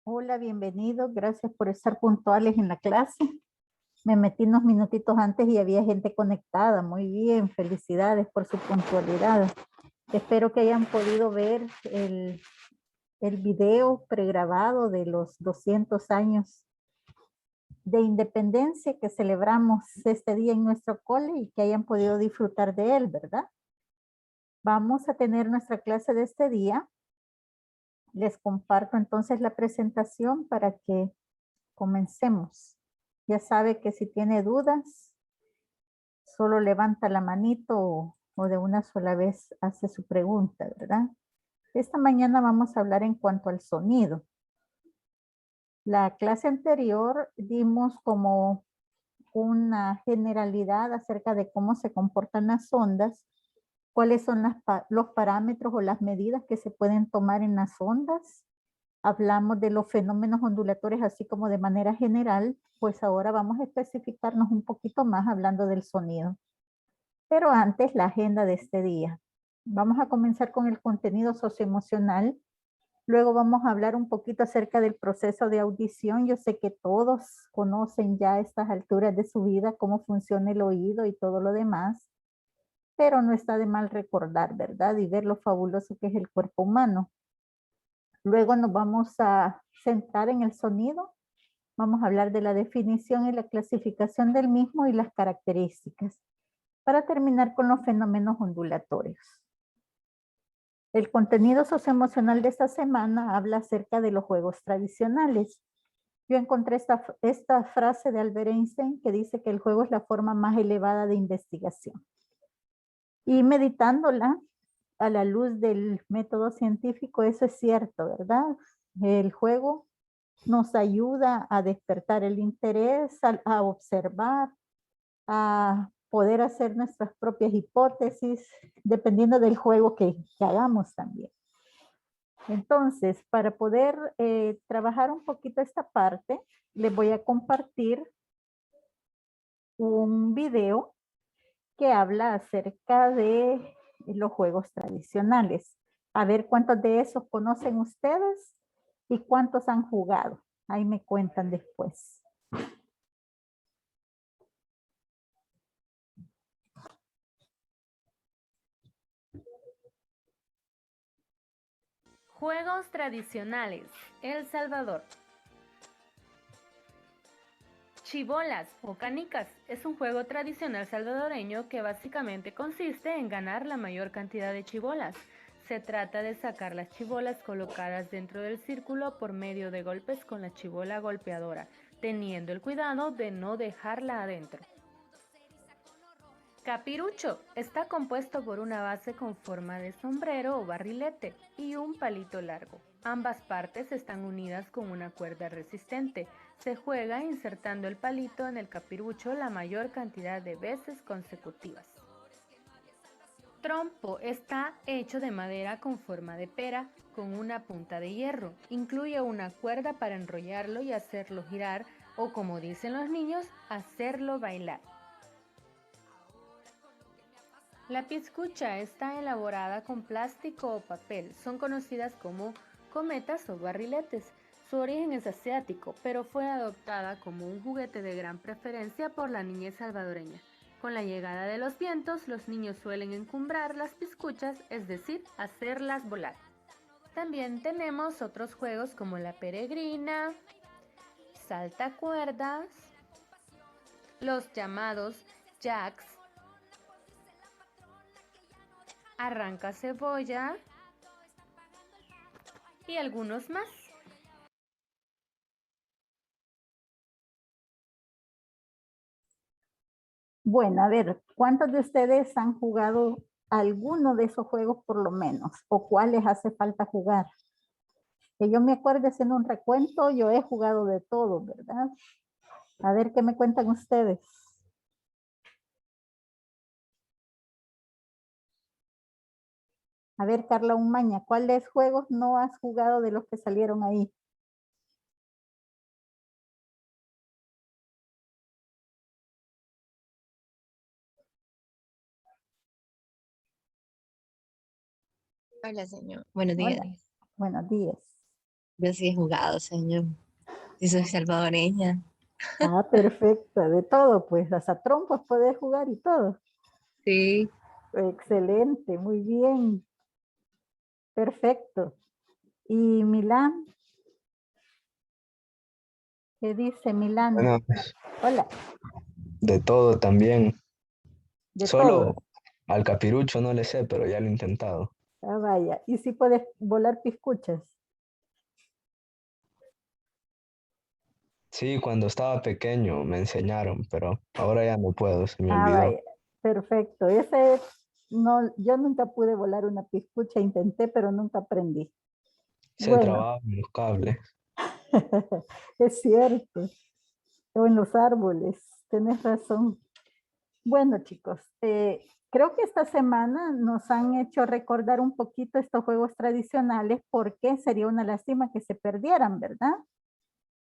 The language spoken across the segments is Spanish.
Hola, bienvenidos. Gracias por estar puntuales en la clase. Me metí unos minutitos antes y había gente conectada. Muy bien, felicidades por su puntualidad. Espero que hayan podido ver el video pregrabado de los 200 años de independencia que celebramos este día en nuestro cole y que hayan podido disfrutar de él, ¿verdad? Vamos a tener nuestra clase de este día. Les comparto entonces la presentación para que comencemos. Ya sabe que si tiene dudas, solo levanta la manito o de una sola vez hace su pregunta, ¿verdad? Esta mañana vamos a hablar en cuanto al sonido. La clase anterior dimos como una generalidad acerca de cómo se comportan las ondas, cuáles son los parámetros o las medidas que se pueden tomar en las ondas. Hablamos de los fenómenos ondulatorios así como de manera general, pues ahora vamos a especificarnos un poquito más hablando del sonido. Pero antes, la agenda de este día. Vamos a comenzar con el contenido socioemocional. Luego vamos a hablar un poquito acerca del proceso de audición. Yo sé que todos conocen ya a estas alturas de su vida cómo funciona el oído y todo lo demás, pero no está de mal recordar, ¿verdad? Y ver lo fabuloso que es el cuerpo humano. Luego nos vamos a centrar en el sonido. Vamos a hablar de la definición y la clasificación del mismo y las características, para terminar con los fenómenos ondulatorios. El contenido socioemocional de esta semana habla acerca de los juegos tradicionales. Yo encontré esta frase de Albert Einstein que dice que el juego es la forma más elevada de investigación. Y meditándola a la luz del método científico, eso es cierto, ¿verdad? El juego nos ayuda a despertar el interés, a observar, a poder hacer nuestras propias hipótesis, dependiendo del juego que hagamos también. Entonces, para poder trabajar un poquito esta parte, les voy a compartir un video que habla acerca de los juegos tradicionales. A ver cuántos de esos conocen ustedes y cuántos han jugado. Ahí me cuentan después. Juegos tradicionales. El Salvador. Chibolas o canicas es un juego tradicional salvadoreño que básicamente consiste en ganar la mayor cantidad de chibolas. Se trata de sacar las chibolas colocadas dentro del círculo por medio de golpes con la chibola golpeadora, teniendo el cuidado de no dejarla adentro. Capirucho está compuesto por una base con forma de sombrero o barrilete y un palito largo. Ambas partes están unidas con una cuerda resistente. Se juega insertando el palito en el capirucho la mayor cantidad de veces consecutivas. Trompo está hecho de madera con forma de pera, con una punta de hierro. Incluye una cuerda para enrollarlo y hacerlo girar, o como dicen los niños, hacerlo bailar. La pizcucha está elaborada con plástico o papel. Son conocidas como cometas o barriletes. Su origen es asiático, pero fue adoptada como un juguete de gran preferencia por la niñez salvadoreña. Con la llegada de los vientos, los niños suelen encumbrar las pizcuchas, es decir, hacerlas volar. También tenemos otros juegos como la peregrina, saltacuerdas, los llamados jacks, arranca cebolla y algunos más. Bueno, a ver, ¿cuántos de ustedes han jugado alguno de esos juegos por lo menos? ¿O cuáles hace falta jugar? Que yo me acuerde haciendo un recuento, yo he jugado de todo, ¿verdad? A ver qué me cuentan ustedes. A ver, Carla Umaña, ¿cuáles juegos no has jugado de los que salieron ahí? Hola, señor. Buenos días. Hola, buenos días. Yo sí he jugado, señor. Sí soy salvadoreña. Ah, perfecto, de todo, pues hasta trompas puedes jugar y todo. Sí. Excelente, muy bien, perfecto. ¿Y Milán? ¿Qué dice Milán? Bueno, Hola, de todo también. de Solo todo. al capirucho no le sé, pero ya lo he intentado. Ah, vaya. ¿Y si puedes volar piscuchas? Sí, cuando estaba pequeño me enseñaron, pero ahora ya no puedo, se me Ah, olvidó. vaya. Perfecto. Ese no, yo nunca pude volar una piscucha, intenté, pero nunca aprendí. Se Bueno, trababa en los cables. es cierto. O en los árboles, tenés razón. Bueno, chicos, creo que esta semana nos han hecho recordar un poquito estos juegos tradicionales porque sería una lástima que se perdieran, ¿verdad?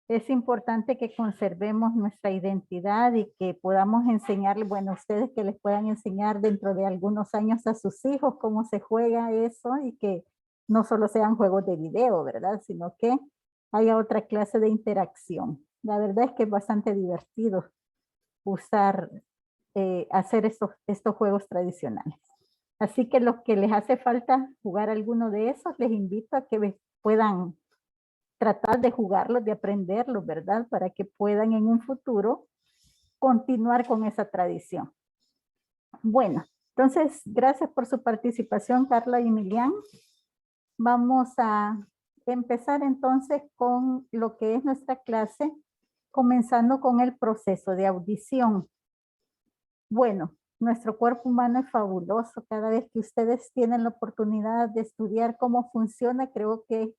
Es importante que conservemos nuestra identidad y que podamos enseñarle, bueno, ustedes que les puedan enseñar dentro de algunos años a sus hijos cómo se juega eso y que no solo sean juegos de video, ¿verdad? Sino que haya otra clase de interacción. La verdad es que es bastante divertido usar, hacer estos juegos tradicionales. Así que los que les hace falta jugar alguno de esos, les invito a que puedan tratar de jugarlos, de aprenderlos, ¿verdad? Para que puedan en un futuro continuar con esa tradición. Bueno, entonces, gracias por su participación, Carla y Emilian. Vamos a empezar entonces con lo que es nuestra clase, comenzando con el proceso de audición. Bueno, nuestro cuerpo humano es fabuloso. Cada vez que ustedes tienen la oportunidad de estudiar cómo funciona, creo que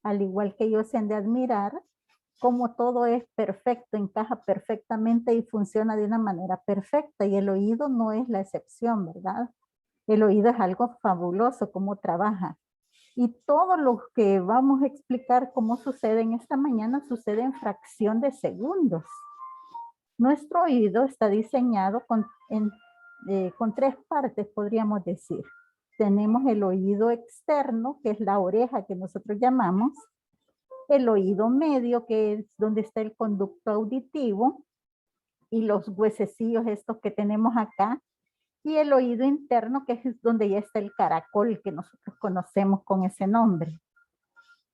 al igual que ellos se han de admirar, cómo todo es perfecto, encaja perfectamente y funciona de una manera perfecta. Y el oído no es la excepción, ¿verdad? El oído es algo fabuloso, cómo trabaja. Y todo lo que vamos a explicar cómo sucede en esta mañana sucede en fracción de segundos. Nuestro oído está diseñado con tres partes, podríamos decir. Tenemos el oído externo, que es la oreja que nosotros llamamos, el oído medio, que es donde está el conducto auditivo, y los huesecillos estos que tenemos acá, y el oído interno, que es donde ya está el caracol que nosotros conocemos con ese nombre.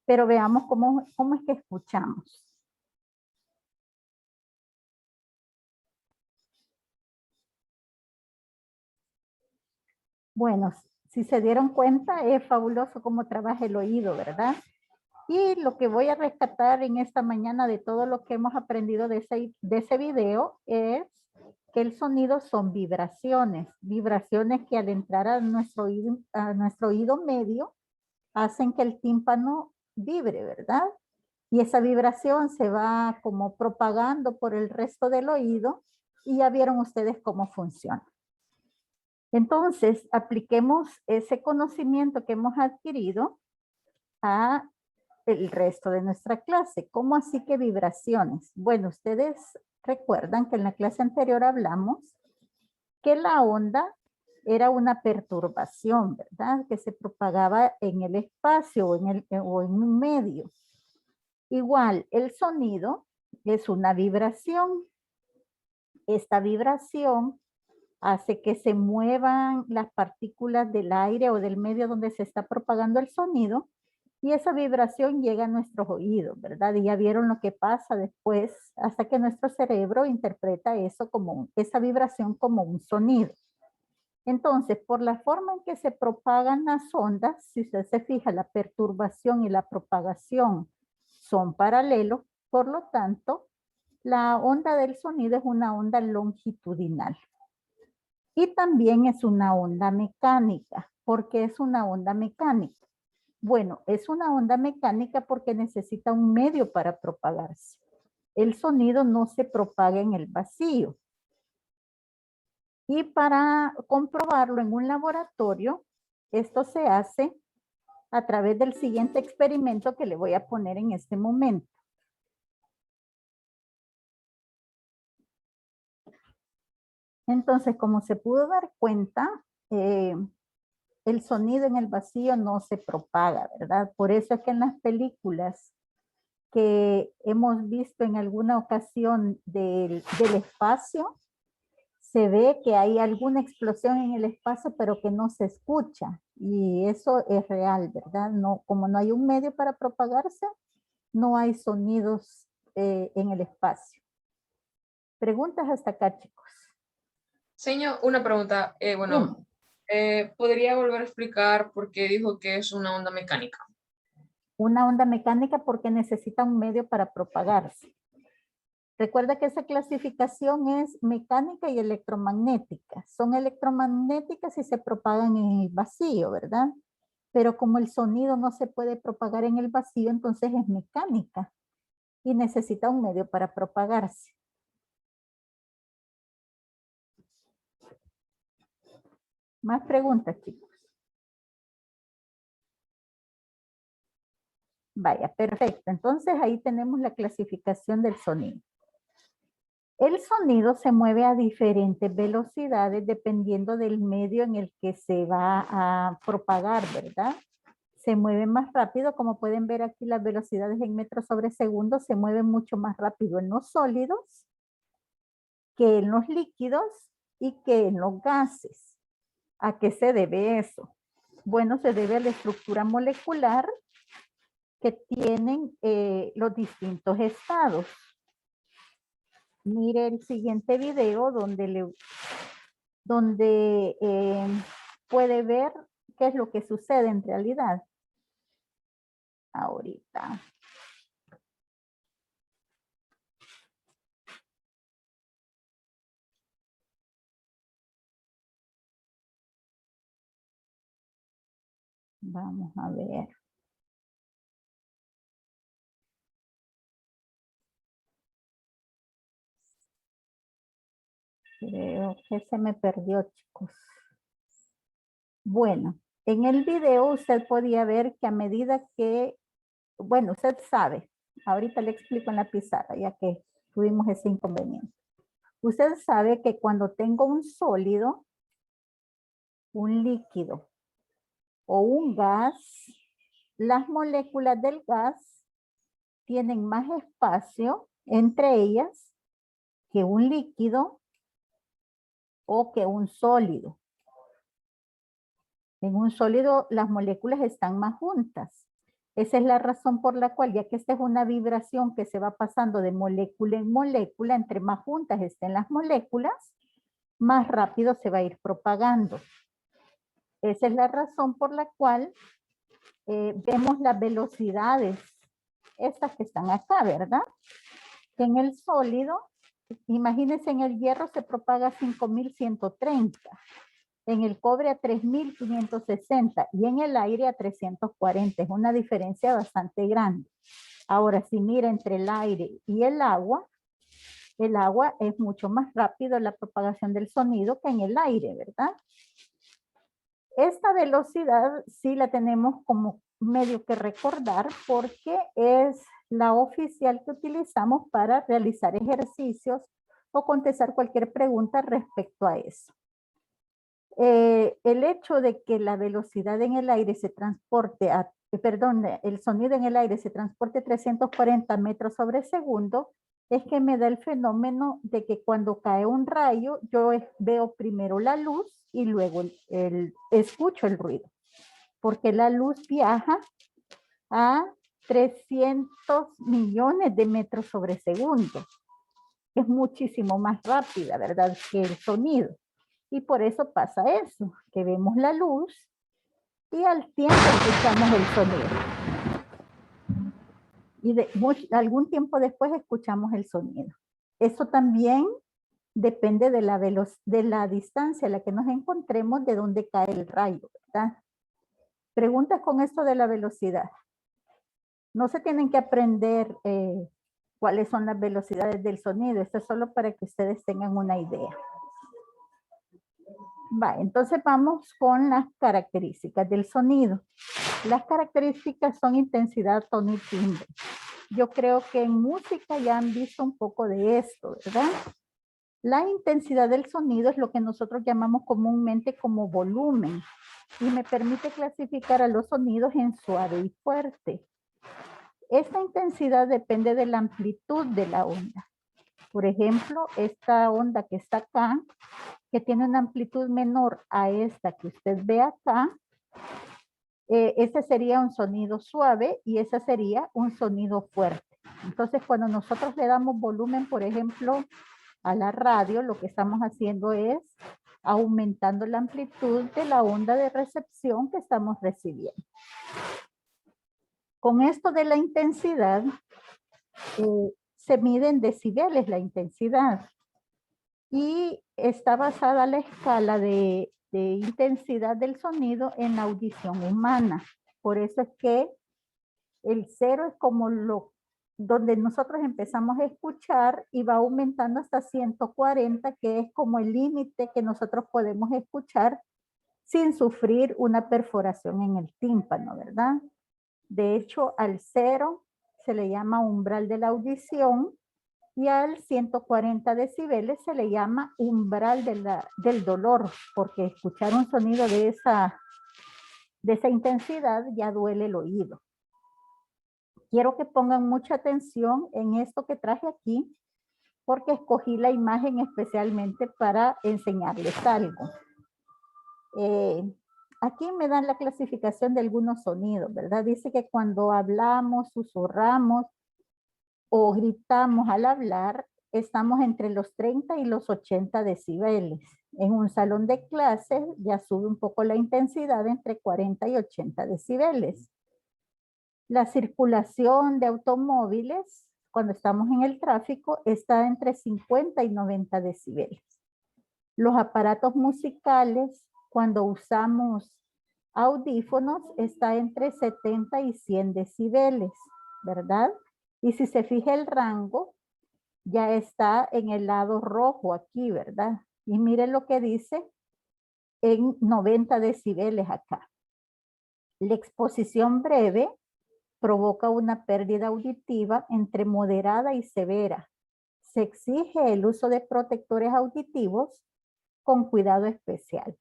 Pero veamos cómo es que escuchamos. Bueno, si se dieron cuenta, es fabuloso cómo trabaja el oído, ¿verdad? Y lo que voy a rescatar en esta mañana de todo lo que hemos aprendido de ese video es que el sonido son vibraciones, vibraciones que al entrar a nuestro oído medio hacen que el tímpano vibre, ¿verdad? Y esa vibración se va como propagando por el resto del oído y ya vieron ustedes cómo funciona. Entonces, apliquemos ese conocimiento que hemos adquirido a el resto de nuestra clase. ¿Cómo así que vibraciones? Bueno, ustedes recuerdan que en la clase anterior hablamos que la onda era una perturbación, ¿verdad? Que se propagaba en el espacio o en un medio. Igual, el sonido es una vibración. Esta vibración hace que se muevan las partículas del aire o del medio donde se está propagando el sonido y esa vibración llega a nuestros oídos, ¿verdad? Y ya vieron lo que pasa después hasta que nuestro cerebro interpreta eso esa vibración como un sonido. Entonces, por la forma en que se propagan las ondas, si usted se fija, la perturbación y la propagación son paralelos, por lo tanto, la onda del sonido es una onda longitudinal. Y también es una onda mecánica. ¿Por qué es una onda mecánica? Bueno, es una onda mecánica porque necesita un medio para propagarse. El sonido no se propaga en el vacío. Y para comprobarlo en un laboratorio, esto se hace a través del siguiente experimento que le voy a poner en este momento. Entonces, como se pudo dar cuenta, el sonido en el vacío no se propaga, ¿verdad? Por eso es que en las películas que hemos visto en alguna ocasión del espacio, se ve que hay alguna explosión en el espacio, pero que no se escucha. Y eso es real, ¿verdad? No, como no hay un medio para propagarse, no hay sonidos en el espacio. Preguntas hasta acá, chicos. Señor, una pregunta. ¿Podría volver a explicar por qué dijo que es una onda mecánica? Una onda mecánica porque necesita un medio para propagarse. Recuerda que esa clasificación es mecánica y electromagnética. Son electromagnéticas y se propagan en el vacío, ¿verdad? Pero como el sonido no se puede propagar en el vacío, entonces es mecánica y necesita un medio para propagarse. Más preguntas, chicos. Vaya, perfecto. Entonces ahí tenemos la clasificación del sonido. El sonido se mueve a diferentes velocidades dependiendo del medio en el que se va a propagar, ¿verdad? Se mueve más rápido, como pueden ver aquí las velocidades en metros sobre segundo se mueven mucho más rápido en los sólidos que en los líquidos y que en los gases. ¿A qué se debe eso? Bueno, se debe a la estructura molecular que tienen los distintos estados. Mire el siguiente video donde puede ver qué es lo que sucede en realidad. Ahorita. Vamos a ver. Creo que se me perdió, chicos. Bueno, en el video usted podía ver que a medida que, bueno, usted sabe, ahorita le explico en la pizarra, ya que tuvimos ese inconveniente. Usted sabe que cuando tengo un sólido, un líquido o un gas, las moléculas del gas tienen más espacio entre ellas que un líquido o que un sólido. En un sólido las moléculas están más juntas. Esa es la razón por la cual, ya que esta es una vibración que se va pasando de molécula en molécula, entre más juntas estén las moléculas, más rápido se va a ir propagando. Esa es la razón por la cual vemos las velocidades, estas que están acá, ¿verdad? Que en el sólido, imagínense, en el hierro se propaga a 5130, en el cobre a 3560 y en el aire a 340. Es una diferencia bastante grande. Ahora, si mira entre el aire y el agua es mucho más rápido la propagación del sonido que en el aire, ¿verdad? Esta velocidad sí la tenemos como medio que recordar porque es la oficial que utilizamos para realizar ejercicios o contestar cualquier pregunta respecto a eso. El hecho de que la velocidad en el aire se transporte el sonido en el aire se transporte 340 metros sobre segundo, es que me da el fenómeno de que cuando cae un rayo, yo veo primero la luz y luego escucho el ruido. Porque la luz viaja a 300 millones de metros sobre segundo. Es muchísimo más rápida, ¿verdad?, que el sonido. Y por eso pasa eso, que vemos la luz y al tiempo escuchamos el sonido. Y algún tiempo después escuchamos el sonido. Eso también depende de la distancia a la que nos encontremos de donde cae el rayo, ¿verdad? Preguntas con esto de la velocidad. No se tienen que aprender cuáles son las velocidades del sonido. Esto es solo para que ustedes tengan una idea. Entonces vamos con las características del sonido. Las características son intensidad, tono y timbre. Yo creo que en música ya han visto un poco de esto, ¿verdad? La intensidad del sonido es lo que nosotros llamamos comúnmente como volumen y me permite clasificar a los sonidos en suave y fuerte. Esta intensidad depende de la amplitud de la onda. Por ejemplo, esta onda que está acá, que tiene una amplitud menor a esta que usted ve acá, ese sería un sonido suave y ese sería un sonido fuerte. Entonces, cuando nosotros le damos volumen, por ejemplo, a la radio, lo que estamos haciendo es aumentando la amplitud de la onda de recepción que estamos recibiendo. Con esto de la intensidad, se mide en decibeles la intensidad y está basada la escala de intensidad del sonido en la audición humana. Por eso es que el 0 es como donde nosotros empezamos a escuchar y va aumentando hasta 140, que es como el límite que nosotros podemos escuchar sin sufrir una perforación en el tímpano, ¿verdad? De hecho, al 0 se le llama umbral de la audición y al 140 decibeles se le llama umbral del dolor, porque escuchar un sonido de esa intensidad ya duele el oído. Quiero que pongan mucha atención en esto que traje aquí, porque escogí la imagen especialmente para enseñarles algo. Aquí me dan la clasificación de algunos sonidos, ¿verdad? Dice que cuando hablamos, susurramos o gritamos al hablar, estamos entre los 30 y los 80 decibeles. En un salón de clases ya sube un poco la intensidad entre 40 y 80 decibeles. La circulación de automóviles, cuando estamos en el tráfico, está entre 50 y 90 decibeles. Los aparatos musicales, cuando usamos audífonos, está entre 70 y 100 decibeles, ¿verdad? Y si se fija el rango, ya está en el lado rojo aquí, ¿verdad? Y miren lo que dice en 90 decibeles acá. La exposición breve provoca una pérdida auditiva entre moderada y severa. Se exige el uso de protectores auditivos con cuidado especial.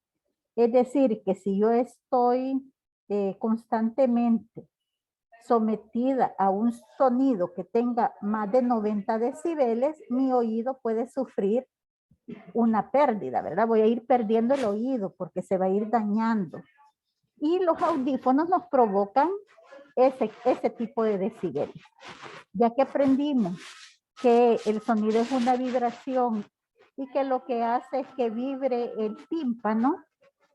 Es decir, que si yo estoy constantemente sometida a un sonido que tenga más de 90 decibeles, mi oído puede sufrir una pérdida, ¿verdad? Voy a ir perdiendo el oído porque se va a ir dañando. Y los audífonos nos provocan ese tipo de decibeles. Ya que aprendimos que el sonido es una vibración y que lo que hace es que vibre el tímpano,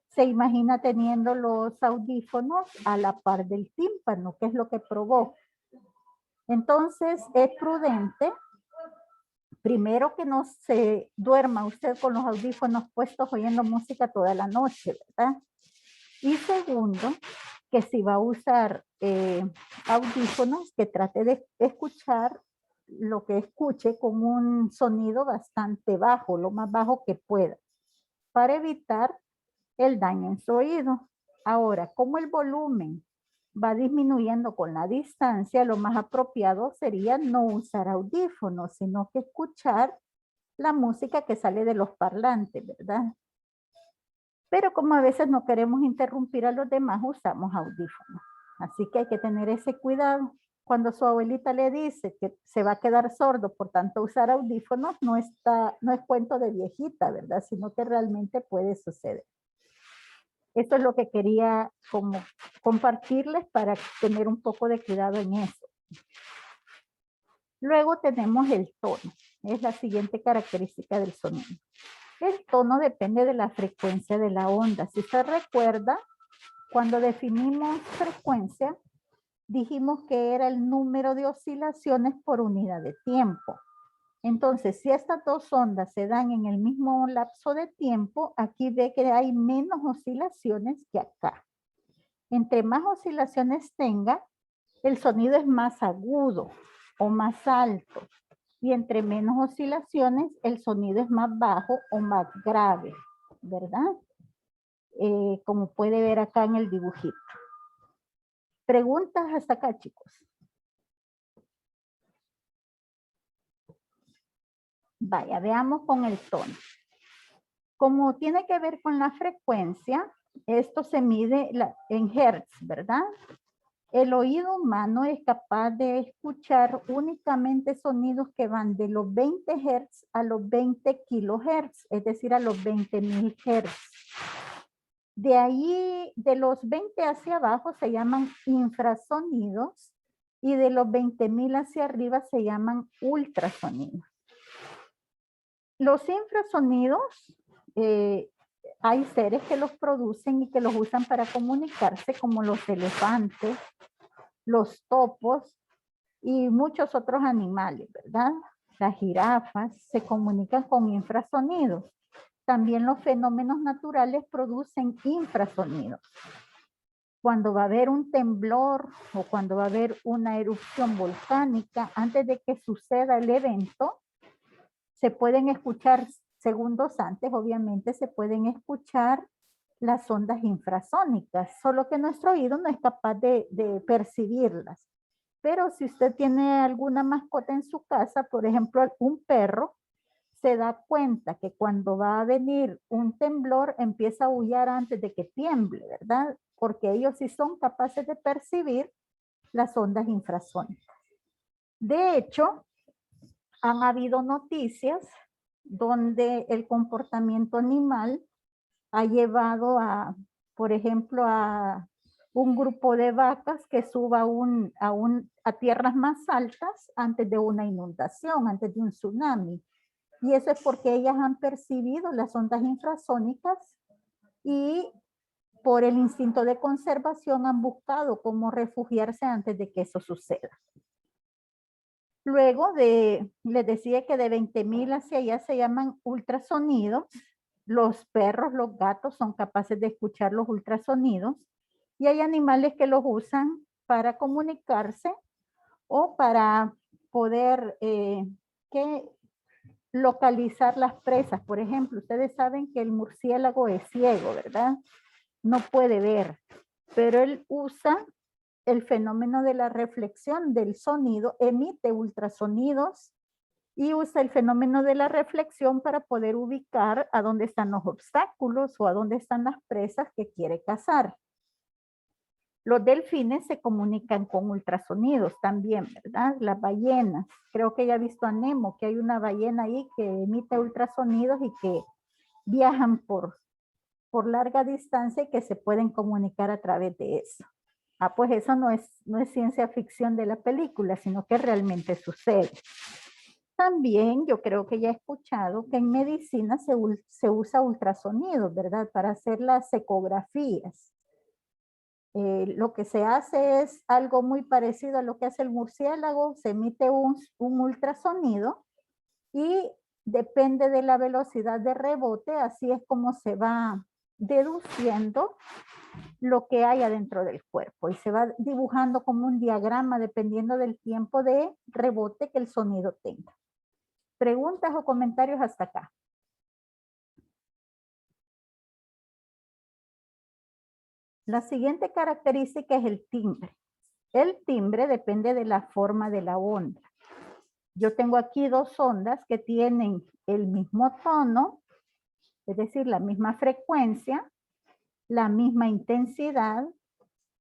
se imagina teniendo los audífonos a la par del tímpano, que es lo que provoca. Entonces es prudente, primero, que no se duerma usted con los audífonos puestos oyendo música toda la noche, ¿verdad? Y segundo, que si va a usar audífonos, que trate de escuchar lo que escuche con un sonido bastante bajo, lo más bajo que pueda, para evitar el daño en su oído. Ahora, como el volumen va disminuyendo con la distancia, lo más apropiado sería no usar audífonos, sino que escuchar la música que sale de los parlantes, ¿verdad? Pero como a veces no queremos interrumpir a los demás, usamos audífonos. Así que hay que tener ese cuidado. Cuando su abuelita le dice que se va a quedar sordo por tanto usar audífonos, no es cuento de viejita, ¿verdad? Sino que realmente puede suceder. Esto es lo que quería como compartirles para tener un poco de cuidado en eso. Luego tenemos el tono. Es la siguiente característica del sonido. El tono depende de la frecuencia de la onda. Si se recuerda, cuando definimos frecuencia, dijimos que era el número de oscilaciones por unidad de tiempo. Entonces, si estas dos ondas se dan en el mismo lapso de tiempo, aquí ve que hay menos oscilaciones que acá. Entre más oscilaciones tenga, el sonido es más agudo o más alto. Y entre menos oscilaciones, el sonido es más bajo o más grave, ¿verdad? Como puede ver acá en el dibujito. ¿Preguntas hasta acá, chicos? Vaya, veamos con el tono. Como tiene que ver con la frecuencia, esto se mide en hertz, ¿verdad? el oído humano es capaz de escuchar únicamente sonidos que van de los 20 Hz a los 20 kilohertz, es decir, a los 20.000 Hz. De ahí, de los 20 hacia abajo se llaman infrasonidos y de los 20.000 hacia arriba se llaman ultrasonidos. Los infrasonidos, hay seres que los producen y que los usan para comunicarse, como los elefantes, los topos y muchos otros animales, ¿verdad? Las jirafas se comunican con infrasonidos. También los fenómenos naturales producen infrasonidos. Cuando va a haber un temblor o cuando va a haber una erupción volcánica, antes de que suceda el evento, se pueden escuchar, segundos antes, obviamente, se pueden escuchar las ondas infrasónicas, solo que nuestro oído no es capaz de percibirlas. Pero si usted tiene alguna mascota en su casa, por ejemplo, un perro, se da cuenta que cuando va a venir un temblor empieza a aullar antes de que tiemble, ¿verdad? Porque ellos sí son capaces de percibir las ondas infrasónicas. De hecho, han habido noticias donde el comportamiento animal ha llevado a, por ejemplo, a un grupo de vacas que suba a tierras más altas antes de una inundación, antes de un tsunami. Y eso es porque ellas han percibido las ondas infrasónicas y por el instinto de conservación han buscado cómo refugiarse antes de que eso suceda. Luego les decía que de 20.000 hacia allá se llaman ultrasonidos. Los perros, los gatos son capaces de escuchar los ultrasonidos y hay animales que los usan para comunicarse o para poder localizar las presas. Por ejemplo, ustedes saben que el murciélago es ciego, ¿verdad? No puede ver, pero él usa el fenómeno de la reflexión del sonido, emite ultrasonidos y usa el fenómeno de la reflexión para poder ubicar a dónde están los obstáculos o a dónde están las presas que quiere cazar. Los delfines se comunican con ultrasonidos también, ¿verdad? Las ballenas. Creo que ya ha visto a Nemo, que hay una ballena ahí que emite ultrasonidos y que viajan por larga distancia y que se pueden comunicar a través de eso. Pues eso no es ciencia ficción de la película, sino que realmente sucede. También yo creo que ya he escuchado que en medicina se usa ultrasonidos, ¿verdad? Para hacer las ecografías. Lo que se hace es algo muy parecido a lo que hace el murciélago, se emite un ultrasonido y depende de la velocidad de rebote, así es como se va deduciendo lo que hay adentro del cuerpo y se va dibujando como un diagrama dependiendo del tiempo de rebote que el sonido tenga. ¿Preguntas o comentarios hasta acá? La siguiente característica es el timbre. El timbre depende de la forma de la onda. Yo tengo aquí dos ondas que tienen el mismo tono, es decir, la misma frecuencia, la misma intensidad,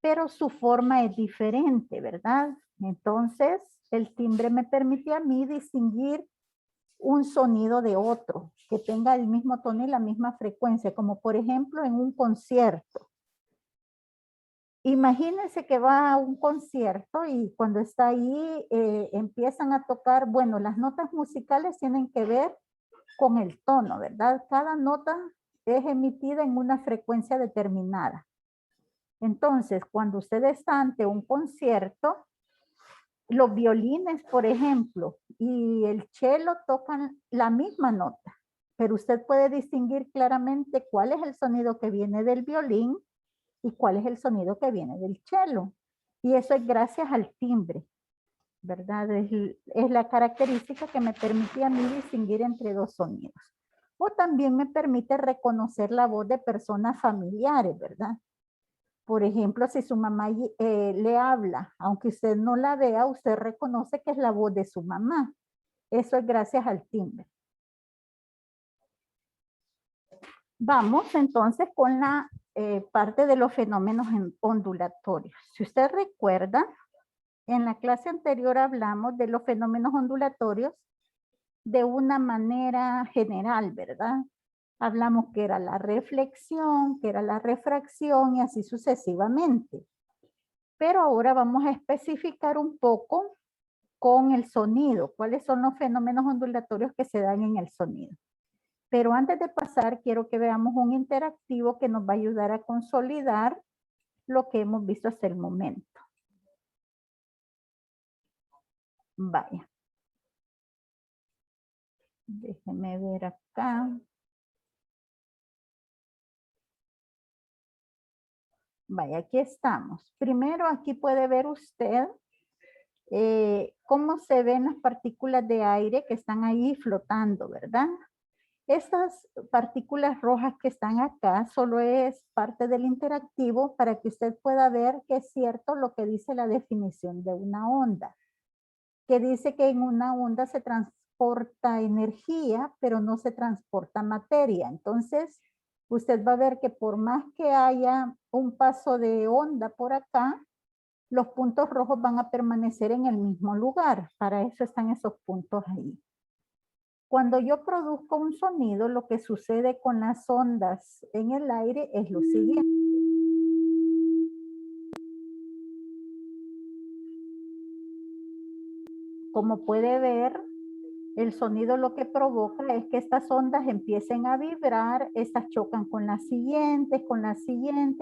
pero su forma es diferente, ¿verdad? Entonces, el timbre me permite a mí distinguir un sonido de otro, que tenga el mismo tono y la misma frecuencia, como por ejemplo en un concierto. Imagínense que va a un concierto y cuando está ahí empiezan a tocar, bueno, las notas musicales tienen que ver con el tono, ¿verdad? Cada nota es emitida en una frecuencia determinada. Entonces, cuando usted está ante un concierto, los violines, por ejemplo, y el cello tocan la misma nota, pero usted puede distinguir claramente cuál es el sonido que viene del violín y cuál es el sonido que viene del cello. Y eso es gracias al timbre, ¿verdad? Es la característica que me permite a mí distinguir entre dos sonidos. O también me permite reconocer la voz de personas familiares, ¿verdad? Por ejemplo, si su mamá le habla, aunque usted no la vea, usted reconoce que es la voz de su mamá. Eso es gracias al timbre. Vamos entonces con la parte de los fenómenos ondulatorios. Si usted recuerda, en la clase anterior hablamos de los fenómenos ondulatorios de una manera general, ¿verdad? Hablamos que era la reflexión, que era la refracción y así sucesivamente. Pero ahora vamos a especificar un poco con el sonido. ¿Cuáles son los fenómenos ondulatorios que se dan en el sonido? Pero antes de pasar, quiero que veamos un interactivo que nos va a ayudar a consolidar lo que hemos visto hasta el momento. Vaya. Déjeme ver acá. Vaya, aquí estamos. Primero, aquí puede ver usted cómo se ven las partículas de aire que están ahí flotando, ¿verdad? Estas partículas rojas que están acá solo es parte del interactivo para que usted pueda ver que es cierto lo que dice la definición de una onda, que dice que en una onda se transporta energía, pero no se transporta materia. Entonces, usted va a ver que por más que haya un paso de onda por acá, los puntos rojos van a permanecer en el mismo lugar. Para eso están esos puntos ahí. Cuando yo produzco un sonido, lo que sucede con las ondas en el aire es lo siguiente. Como puede ver, el sonido lo que provoca es que estas ondas empiecen a vibrar, estas chocan con las siguientes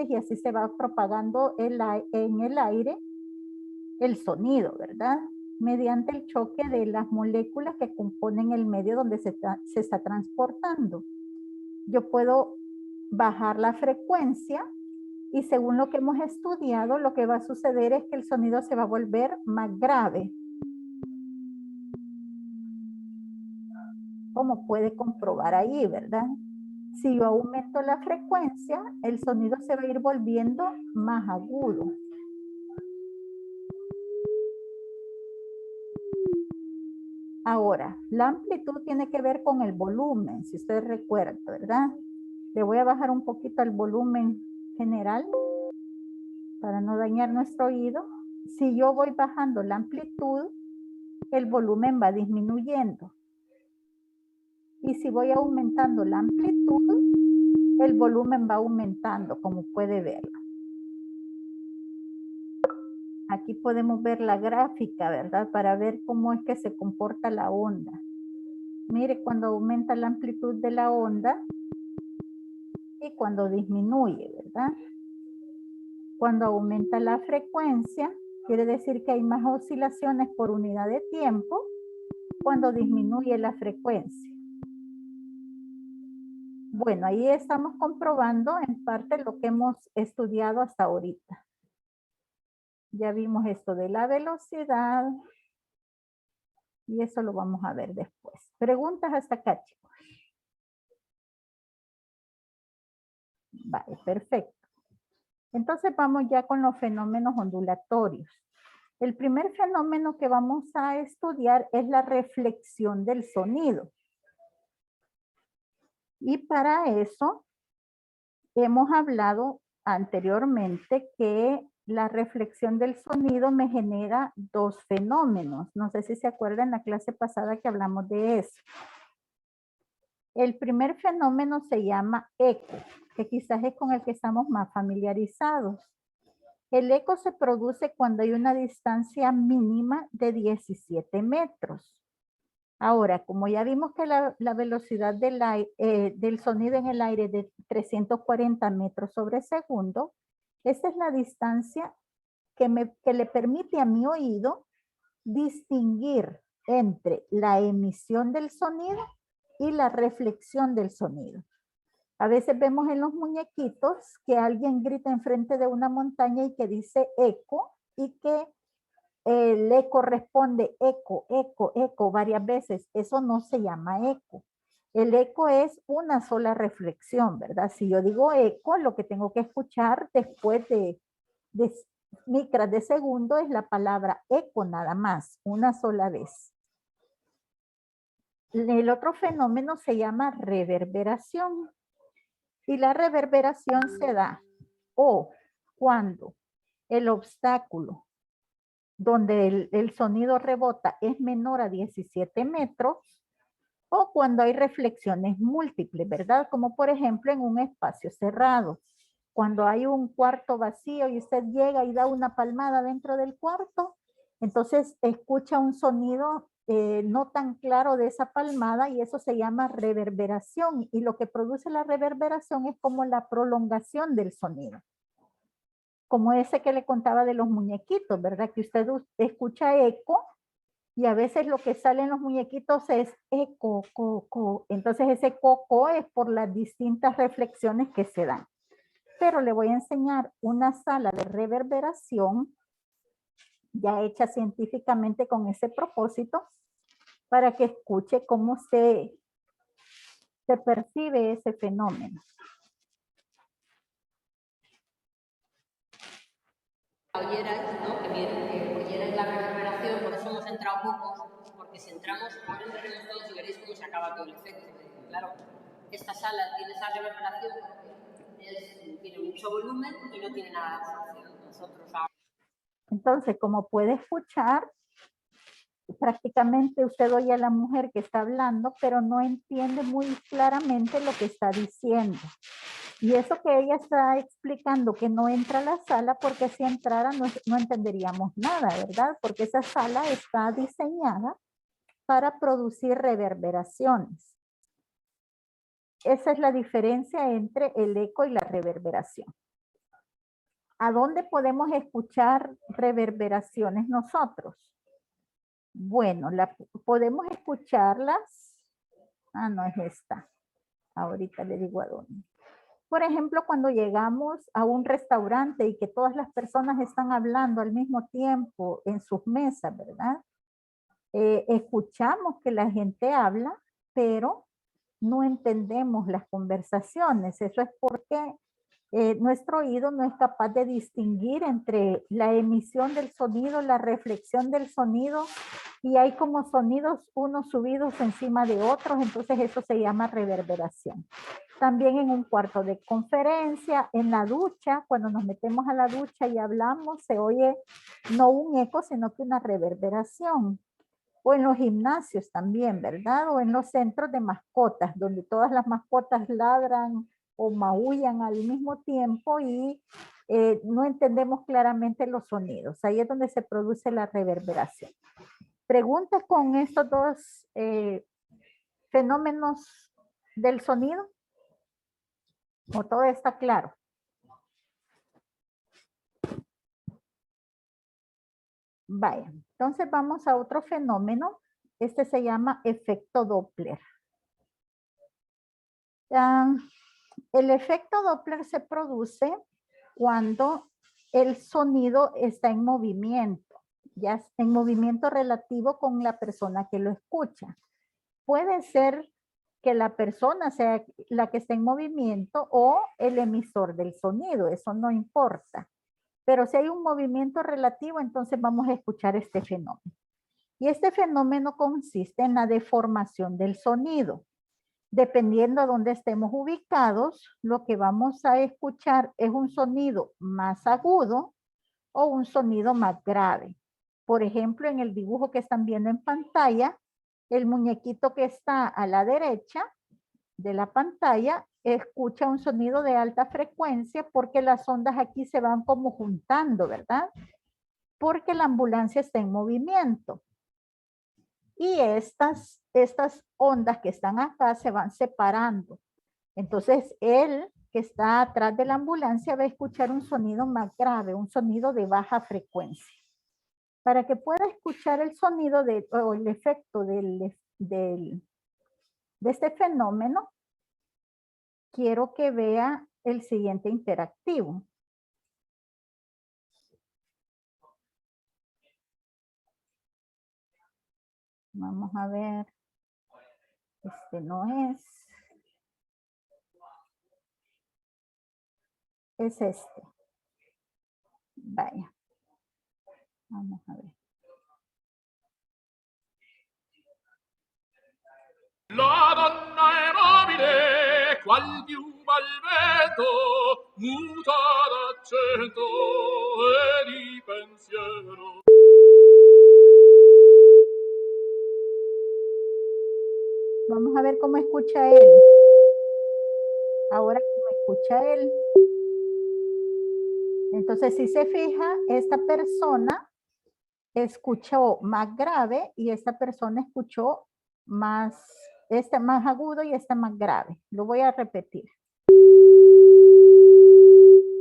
y así se va propagando en el aire el sonido, ¿verdad? Mediante el choque de las moléculas que componen el medio donde se está transportando. Yo puedo bajar la frecuencia y según lo que hemos estudiado, lo que va a suceder es que el sonido se va a volver más grave. Como puede comprobar ahí, ¿verdad? Si yo aumento la frecuencia, el sonido se va a ir volviendo más agudo. Ahora, la amplitud tiene que ver con el volumen, si usted recuerda, ¿verdad? Le voy a bajar un poquito el volumen general para no dañar nuestro oído. Si yo voy bajando la amplitud, el volumen va disminuyendo. Y si voy aumentando la amplitud, el volumen va aumentando, como puede ver. Aquí podemos ver la gráfica, ¿verdad? Para ver cómo es que se comporta la onda. Mire cuando aumenta la amplitud de la onda y cuando disminuye, ¿verdad? Cuando aumenta la frecuencia, quiere decir que hay más oscilaciones por unidad de tiempo. Cuando disminuye la frecuencia. Bueno, ahí estamos comprobando en parte lo que hemos estudiado hasta ahorita. Ya vimos esto de la velocidad. Y eso lo vamos a ver después. Preguntas hasta acá, chicos. Vale, perfecto. Entonces vamos ya con los fenómenos ondulatorios. El primer fenómeno que vamos a estudiar es la reflexión del sonido. Y para eso hemos hablado anteriormente que la reflexión del sonido me genera dos fenómenos. No sé si se acuerdan en la clase pasada que hablamos de eso. El primer fenómeno se llama eco, que quizás es con el que estamos más familiarizados. El eco se produce cuando hay una distancia mínima de 17 metros. Ahora, como ya vimos que la velocidad del sonido en el aire es de 340 metros sobre segundo, esa es la distancia que le permite a mi oído distinguir entre la emisión del sonido y la reflexión del sonido. A veces vemos en los muñequitos que alguien grita enfrente de una montaña y que dice eco y que el eco responde eco, eco, eco varias veces. Eso no se llama eco. El eco es una sola reflexión, ¿verdad? Si yo digo eco, lo que tengo que escuchar después de micras de segundo es la palabra eco nada más, una sola vez. El otro fenómeno se llama reverberación. Y la reverberación se da o cuando el obstáculo donde el sonido rebota es menor a 17 metros o cuando hay reflexiones múltiples, ¿verdad? Como por ejemplo en un espacio cerrado. Cuando hay un cuarto vacío y usted llega y da una palmada dentro del cuarto, entonces escucha un sonido no tan claro de esa palmada y eso se llama reverberación. Y lo que produce la reverberación es como la prolongación del sonido. Como ese que le contaba de los muñequitos, ¿verdad? Que usted escucha eco y a veces lo que sale en los muñequitos es eco, co. Entonces ese coco es por las distintas reflexiones que se dan. Pero le voy a enseñar una sala de reverberación ya hecha científicamente con ese propósito para que escuche cómo se percibe ese fenómeno. ¿no? Que oyerais la reverberación, por eso hemos entrado pocos, porque si entramos, ahora entraremos todos y veréis cómo se acaba todo el efecto. Claro, esta sala tiene esa reverberación porque tiene mucho volumen y no tiene nada de absorción. Nosotros ahora... Entonces, como puede escuchar, prácticamente usted oye a la mujer que está hablando, pero no entiende muy claramente lo que está diciendo. Y eso que ella está explicando que no entra a la sala, porque si entrara no entenderíamos nada, ¿verdad? Porque esa sala está diseñada para producir reverberaciones. Esa es la diferencia entre el eco y la reverberación. ¿A dónde podemos escuchar reverberaciones nosotros? Bueno, podemos escucharlas. Ah, no es esta. Ahorita le digo a dónde. Por ejemplo, cuando llegamos a un restaurante y que todas las personas están hablando al mismo tiempo en sus mesas, ¿verdad? Escuchamos que la gente habla, pero no entendemos las conversaciones. Eso es porque nuestro oído no es capaz de distinguir entre la emisión del sonido, la reflexión del sonido, y hay como sonidos unos subidos encima de otros, entonces eso se llama reverberación. También en un cuarto de conferencia, en la ducha, cuando nos metemos a la ducha y hablamos, se oye no un eco, sino que una reverberación. O en los gimnasios también, ¿verdad? O en los centros de mascotas, donde todas las mascotas ladran o maullan al mismo tiempo y no entendemos claramente los sonidos. Ahí es donde se produce la reverberación. ¿Preguntas con estos dos fenómenos del sonido? ¿O todo está claro? Vaya, entonces vamos a otro fenómeno. Este se llama efecto Doppler. El efecto Doppler se produce cuando el sonido está en movimiento, ya en movimiento relativo con la persona que lo escucha. Puede ser que la persona sea la que esté en movimiento o el emisor del sonido, eso no importa. Pero si hay un movimiento relativo, entonces vamos a escuchar este fenómeno. Y este fenómeno consiste en la deformación del sonido. Dependiendo de dónde estemos ubicados, lo que vamos a escuchar es un sonido más agudo o un sonido más grave. Por ejemplo, en el dibujo que están viendo en pantalla, el muñequito que está a la derecha de la pantalla escucha un sonido de alta frecuencia porque las ondas aquí se van como juntando, ¿verdad? Porque la ambulancia está en movimiento. Y estas ondas que están acá se van separando. Entonces, él que está atrás de la ambulancia va a escuchar un sonido más grave, un sonido de baja frecuencia. Para que pueda escuchar el sonido o el efecto de este fenómeno, quiero que vea el siguiente interactivo. Vamos a ver. Este no es. Es este. Vaya. Vamos a ver. La donna è nobile mal più malveto, muta d'accento e di pensiero. Vamos a ver cómo escucha él. Ahora, ¿cómo escucha él? Entonces, si se fija, esta persona escuchó más grave y esta persona escuchó más, este más agudo y este más grave. Lo voy a repetir.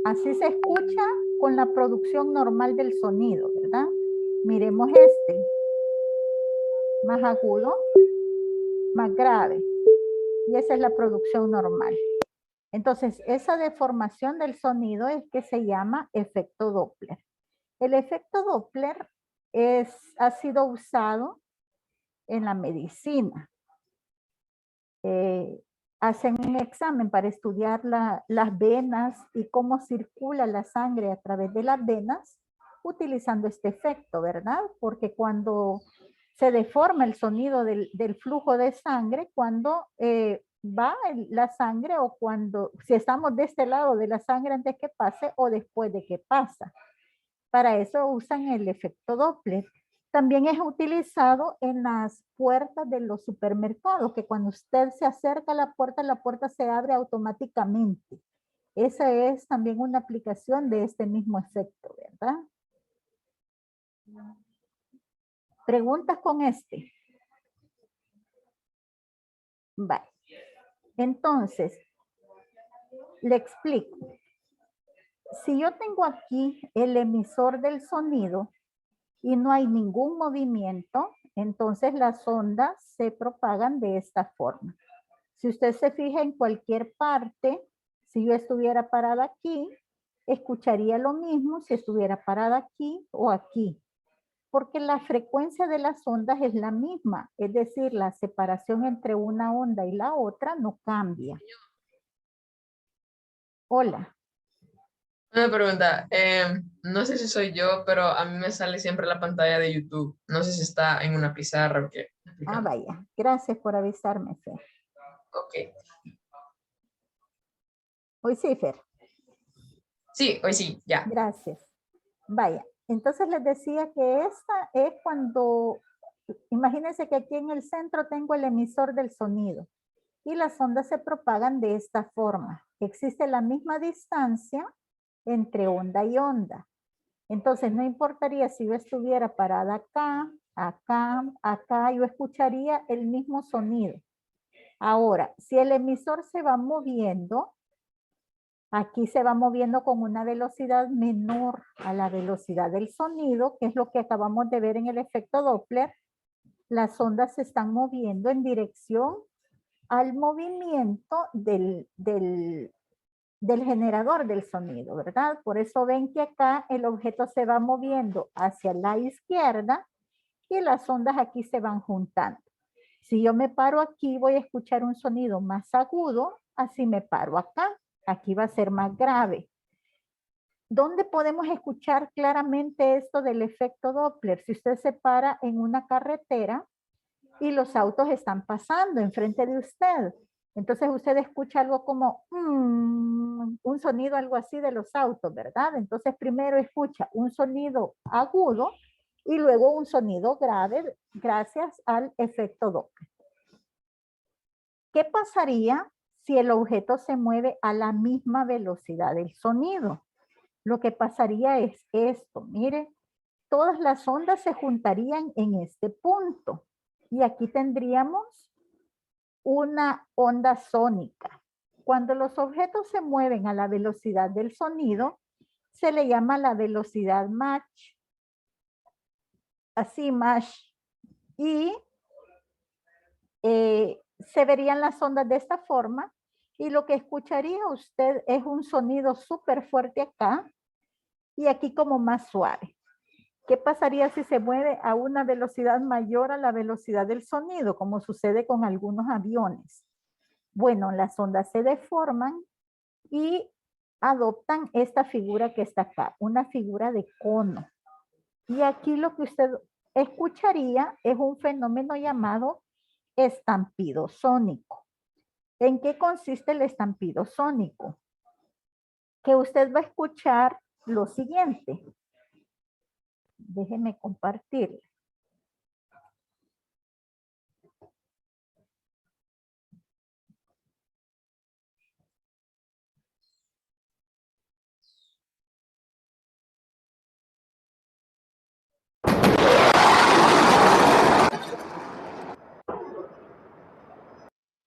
Así se escucha con la producción normal del sonido, ¿verdad? Miremos este. Más agudo, más grave. Y esa es la producción normal. Entonces, esa deformación del sonido es que se llama efecto Doppler. El efecto Doppler ha sido usado en la medicina. Hacen un examen para estudiar las venas y cómo circula la sangre a través de las venas utilizando este efecto, ¿verdad? Porque cuando se deforma el sonido del flujo de sangre, cuando va la sangre o si estamos de este lado de la sangre antes que pase o después de que pasa. Para eso usan el efecto Doppler. También es utilizado en las puertas de los supermercados, que cuando usted se acerca a la puerta se abre automáticamente. Esa es también una aplicación de este mismo efecto, ¿verdad? ¿Preguntas con este? Vale. Entonces, le explico. Si yo tengo aquí el emisor del sonido, y no hay ningún movimiento, entonces las ondas se propagan de esta forma. Si usted se fija en cualquier parte, si yo estuviera parada aquí, escucharía lo mismo si estuviera parada aquí o aquí, porque la frecuencia de las ondas es la misma, es decir, la separación entre una onda y la otra no cambia. Hola. Una pregunta, no sé si soy yo, pero a mí me sale siempre la pantalla de YouTube. No sé si está en una pizarra o qué. Ah, vaya. Gracias por avisarme, Fer. Ok. Hoy sí, Fer. Sí, hoy sí, ya. Gracias. Vaya. Entonces les decía que esta es cuando, imagínense que aquí en el centro tengo el emisor del sonido y las ondas se propagan de esta forma. Existe la misma distancia entre onda y onda. Entonces, no importaría si yo estuviera parada acá, acá, acá, yo escucharía el mismo sonido. Ahora, si el emisor se va moviendo, aquí se va moviendo con una velocidad menor a la velocidad del sonido, que es lo que acabamos de ver en el efecto Doppler. Las ondas se están moviendo en dirección al movimiento del generador del sonido, ¿verdad? Por eso ven que acá el objeto se va moviendo hacia la izquierda y las ondas aquí se van juntando. Si yo me paro aquí, voy a escuchar un sonido más agudo, así me paro acá. Aquí va a ser más grave. ¿Dónde podemos escuchar claramente esto del efecto Doppler? Si usted se para en una carretera y los autos están pasando enfrente de usted. Entonces usted escucha algo como un sonido algo así de los autos, ¿verdad? Entonces primero escucha un sonido agudo y luego un sonido grave gracias al efecto Doppler. ¿Qué pasaría si el objeto se mueve a la misma velocidad del sonido? Lo que pasaría es esto, mire, todas las ondas se juntarían en este punto. Y aquí tendríamos una onda sónica. Cuando los objetos se mueven a la velocidad del sonido, se le llama la velocidad Mach. Así, Mach. Y se verían las ondas de esta forma. Y lo que escucharía usted es un sonido súper fuerte acá y aquí como más suave. ¿Qué pasaría si se mueve a una velocidad mayor a la velocidad del sonido, como sucede con algunos aviones? Bueno, las ondas se deforman y adoptan esta figura que está acá, una figura de cono. Y aquí lo que usted escucharía es un fenómeno llamado estampido sónico. ¿En qué consiste el estampido sónico? Que usted va a escuchar lo siguiente. Déjeme compartir.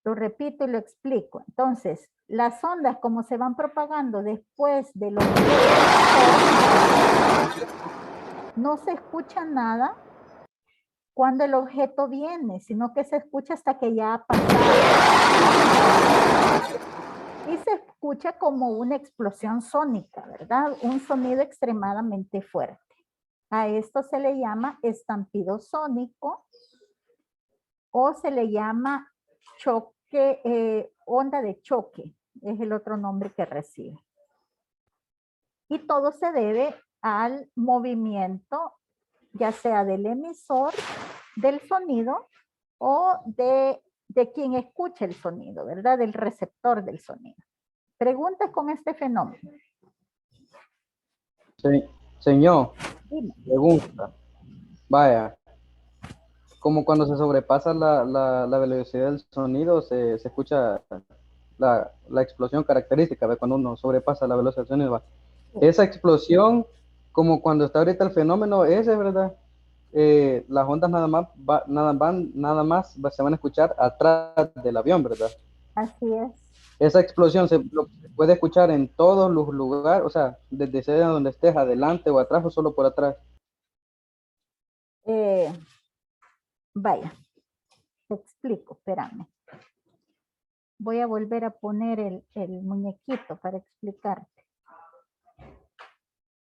Lo repito y lo explico. Entonces, las ondas como se van propagando después de los no se escucha nada cuando el objeto viene, sino que se escucha hasta que ya ha pasado. Y se escucha como una explosión sónica, ¿verdad? Un sonido extremadamente fuerte. A esto se le llama estampido sónico o se le llama choque, onda de choque, es el otro nombre que recibe. Y todo se debe al movimiento, ya sea del emisor del sonido o de quien escucha el sonido, ¿verdad? Del receptor del sonido. Preguntas con este fenómeno. Sí, señor, Dime. pregunta. Vaya, como cuando se sobrepasa la velocidad del sonido, se escucha la explosión característica, ¿ve? Cuando uno sobrepasa la velocidad del sonido. Va. Esa explosión, como cuando está ahorita el fenómeno ese, ¿verdad? Las ondas nada más se van a escuchar atrás del avión, ¿verdad? Así es. Esa explosión se puede escuchar en todos los lugares, o sea, desde sea donde estés, adelante o atrás o solo por atrás. Vaya, te explico, espérame. Voy a volver a poner el muñequito para explicarte.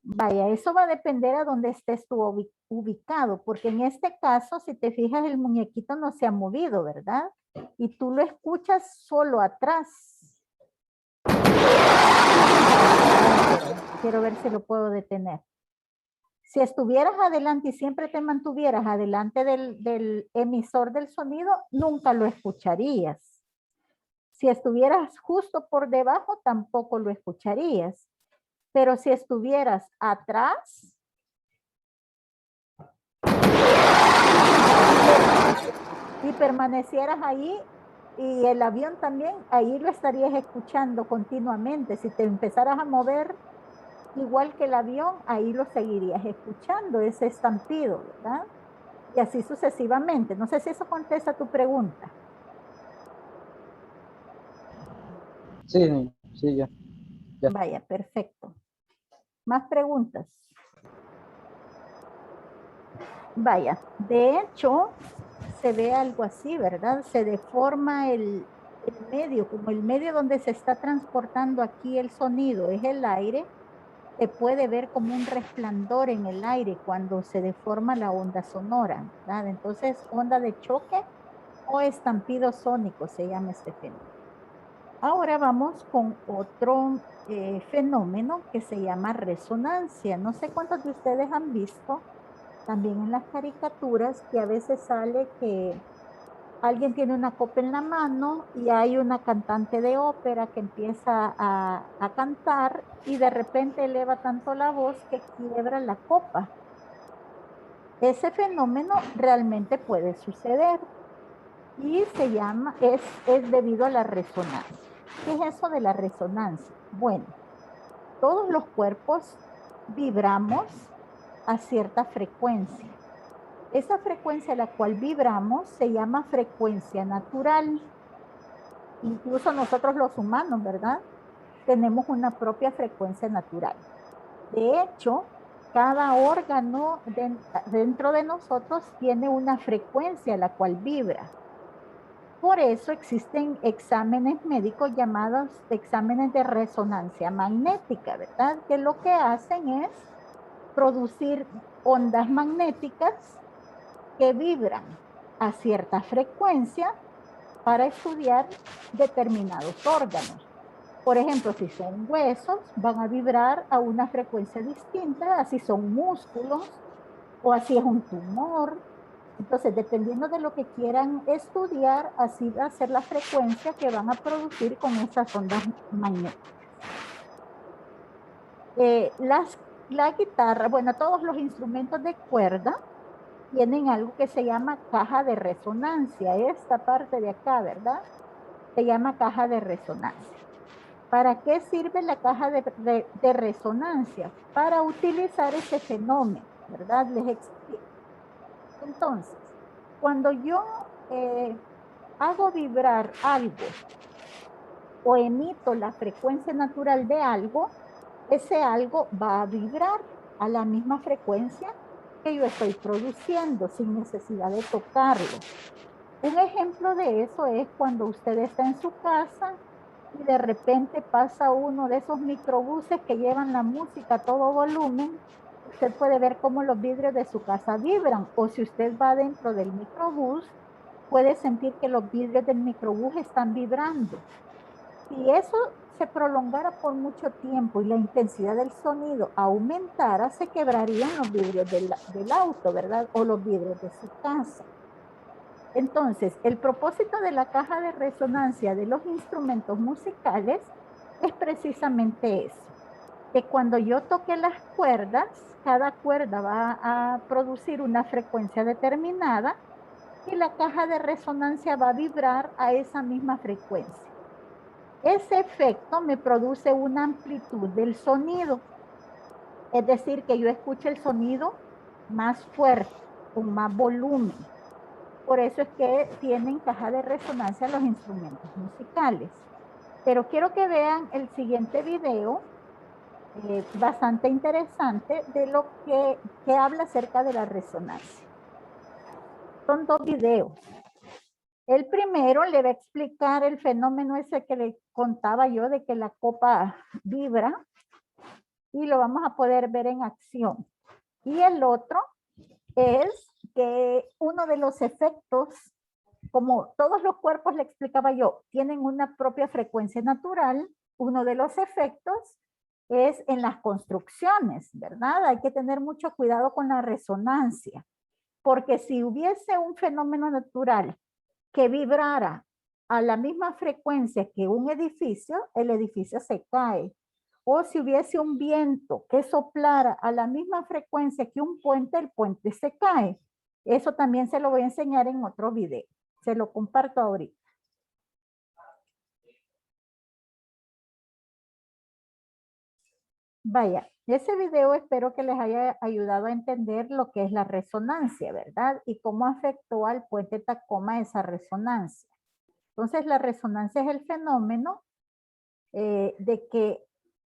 Vaya, eso va a depender a dónde estés tú ubicado, porque en este caso, si te fijas, el muñequito no se ha movido, ¿verdad? Y tú lo escuchas solo atrás. Quiero ver si lo puedo detener. Si estuvieras adelante y siempre te mantuvieras adelante del emisor del sonido, nunca lo escucharías. Si estuvieras justo por debajo, tampoco lo escucharías. Pero si estuvieras atrás y permanecieras ahí y el avión también, ahí lo estarías escuchando continuamente. Si te empezaras a mover igual que el avión, ahí lo seguirías escuchando, ese estampido, ¿verdad? Y así sucesivamente. No sé si eso contesta tu pregunta. Sí, sí, ya. Vaya, perfecto. ¿Más preguntas? Vaya, de hecho, se ve algo así, ¿verdad? Se deforma el medio, como el medio donde se está transportando aquí el sonido es el aire, se puede ver como un resplandor en el aire cuando se deforma la onda sonora, ¿verdad? Entonces, onda de choque o estampido sónico se llama este fenómeno. Ahora vamos con otro fenómeno que se llama resonancia. No sé cuántos de ustedes han visto también en las caricaturas que a veces sale que alguien tiene una copa en la mano y hay una cantante de ópera que empieza a cantar y de repente eleva tanto la voz que quiebra la copa. Ese fenómeno realmente puede suceder y se llama, es debido a la resonancia. ¿Qué es eso de la resonancia? Bueno, todos los cuerpos vibramos a cierta frecuencia. Esa frecuencia a la cual vibramos se llama frecuencia natural. Incluso nosotros los humanos, ¿verdad? Tenemos una propia frecuencia natural. De hecho, cada órgano dentro de nosotros tiene una frecuencia a la cual vibra. Por eso existen exámenes médicos llamados exámenes de resonancia magnética, ¿verdad? Que lo que hacen es producir ondas magnéticas que vibran a cierta frecuencia para estudiar determinados órganos. Por ejemplo, si son huesos, van a vibrar a una frecuencia distinta, así son músculos, o así es un tumor, Entonces, dependiendo de lo que quieran estudiar, así va a ser la frecuencia que van a producir con esas ondas magnéticas. La guitarra, bueno, todos los instrumentos de cuerda tienen algo que se llama caja de resonancia. Esta parte de acá, ¿verdad? Se llama caja de resonancia. ¿Para qué sirve la caja de resonancia? Para utilizar ese fenómeno, ¿verdad? Les explico. Entonces, cuando yo hago vibrar algo o emito la frecuencia natural de algo, ese algo va a vibrar a la misma frecuencia que yo estoy produciendo sin necesidad de tocarlo. Un ejemplo de eso es cuando usted está en su casa y de repente pasa uno de esos microbuses que llevan la música a todo volumen. Usted puede ver cómo los vidrios de su casa vibran, o si usted va dentro del microbús, puede sentir que los vidrios del microbús están vibrando. Si eso se prolongara por mucho tiempo y la intensidad del sonido aumentara, se quebrarían los vidrios del auto, ¿verdad? O los vidrios de su casa. Entonces, el propósito de la caja de resonancia de los instrumentos musicales es precisamente eso, que cuando yo toque las cuerdas, cada cuerda va a producir una frecuencia determinada y la caja de resonancia va a vibrar a esa misma frecuencia. Ese efecto me produce una amplitud del sonido, es decir, que yo escuche el sonido más fuerte, con más volumen. Por eso es que tienen caja de resonancia los instrumentos musicales. Pero quiero que vean el siguiente video, bastante interesante, de lo que habla acerca de la resonancia. Son dos videos. El primero le va a explicar el fenómeno ese que le contaba yo de que la copa vibra y lo vamos a poder ver en acción. Y el otro es que uno de los efectos, como todos los cuerpos, le explicaba yo, tienen una propia frecuencia natural, uno de los efectos es en las construcciones, ¿verdad? Hay que tener mucho cuidado con la resonancia, porque si hubiese un fenómeno natural que vibrara a la misma frecuencia que un edificio, el edificio se cae. O si hubiese un viento que soplara a la misma frecuencia que un puente, el puente se cae. Eso también se lo voy a enseñar en otro video. Se lo comparto ahorita. Vaya, ese video espero que les haya ayudado a entender lo que es la resonancia, ¿verdad? Y cómo afectó al puente Tacoma esa resonancia. Entonces, la resonancia es el fenómeno de que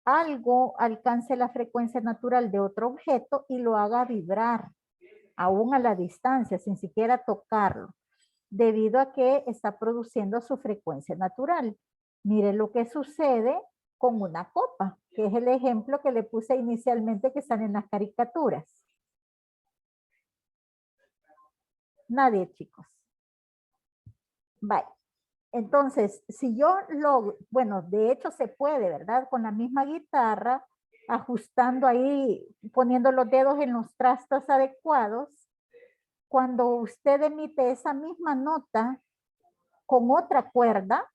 algo alcance la frecuencia natural de otro objeto y lo haga vibrar, aún a la distancia, sin siquiera tocarlo, debido a que está produciendo su frecuencia natural. Mire lo que sucede con una copa, que es el ejemplo que le puse inicialmente que están en las caricaturas. Nadie, chicos. Bye. Entonces, si yo bueno, de hecho se puede, ¿verdad? Con la misma guitarra, ajustando ahí, poniendo los dedos en los trastos adecuados, cuando usted emite esa misma nota con otra cuerda,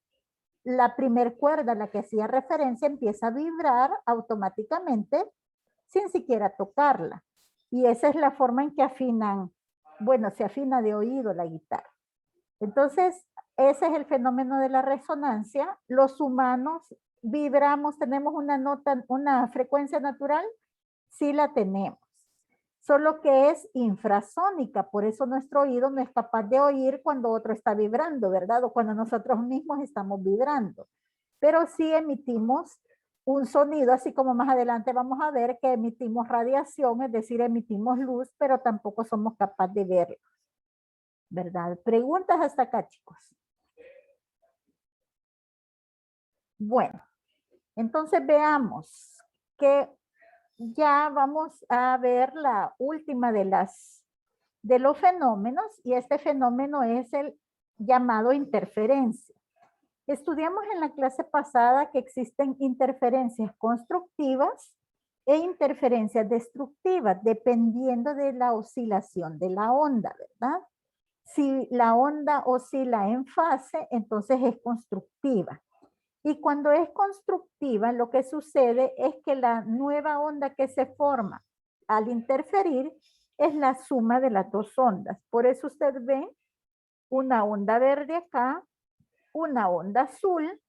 la primer cuerda a la que hacía referencia empieza a vibrar automáticamente sin siquiera tocarla. Y esa es la forma en que afinan, bueno, se afina de oído la guitarra. Entonces, ese es el fenómeno de la resonancia. Los humanos vibramos, tenemos una nota, una frecuencia natural, sí la tenemos. Solo que es infrasónica, por eso nuestro oído no es capaz de oír cuando otro está vibrando, ¿verdad? O cuando nosotros mismos estamos vibrando. Pero sí emitimos un sonido, así como más adelante vamos a ver que emitimos radiación, es decir, emitimos luz, pero tampoco somos capaces de verlo, ¿verdad? Preguntas hasta acá, chicos. Bueno, entonces veamos que ya vamos a ver la última de los fenómenos, y este fenómeno es el llamado interferencia. Estudiamos en la clase pasada que existen interferencias constructivas e interferencias destructivas, dependiendo de la oscilación de la onda, ¿verdad? Si la onda oscila en fase, entonces es constructiva. Y cuando es constructiva, lo que sucede es que la nueva onda que se forma al interferir es la suma de las dos ondas. Por eso usted ve una onda verde acá, una onda azul,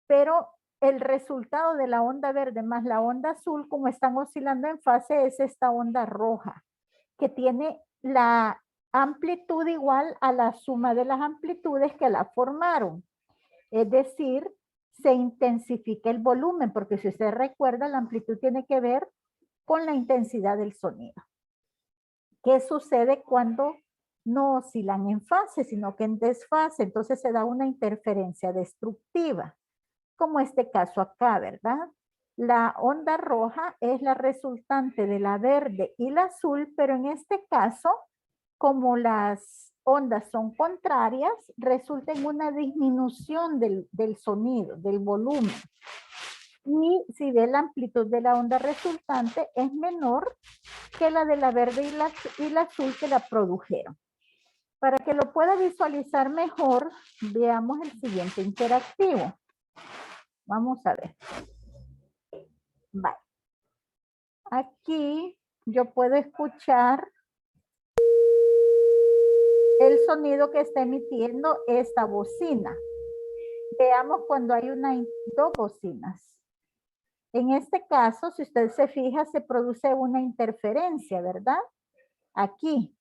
pero el resultado de la onda verde más la onda azul, como están oscilando en fase, es esta onda roja, que tiene la amplitud igual a la suma de las amplitudes que la formaron. Es decir, se intensifica el volumen, porque si usted recuerda, la amplitud tiene que ver con la intensidad del sonido. ¿Qué sucede cuando no oscilan en fase, sino que en desfase? Entonces se da una interferencia destructiva, como este caso acá, ¿verdad? La onda roja es la resultante de la verde y la azul, pero en este caso, como las ondas son contrarias, resulta en una disminución del sonido, del volumen. Y si ve la amplitud de la onda resultante es menor que la de la verde y la azul que la produjeron. Para que lo pueda visualizar mejor, veamos el siguiente interactivo. Vamos a ver. Vale. Aquí yo puedo escuchar el sonido que está emitiendo esta bocina. Veamos cuando hay dos bocinas. En este caso, si usted se fija, se produce una interferencia, ¿verdad? Aquí.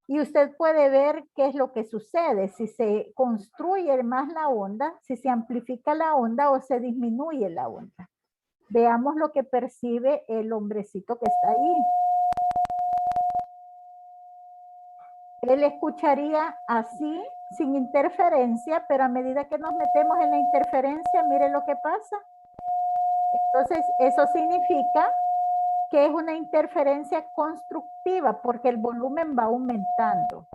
Y usted puede ver qué es lo que sucede, si se construye más la onda, si se amplifica la onda o se disminuye la onda. Veamos lo que percibe el hombrecito que está ahí. Él escucharía así, sin interferencia, pero a medida que nos metemos en la interferencia, mire lo que pasa. Entonces, eso significa que es una interferencia constructiva porque el volumen va aumentando.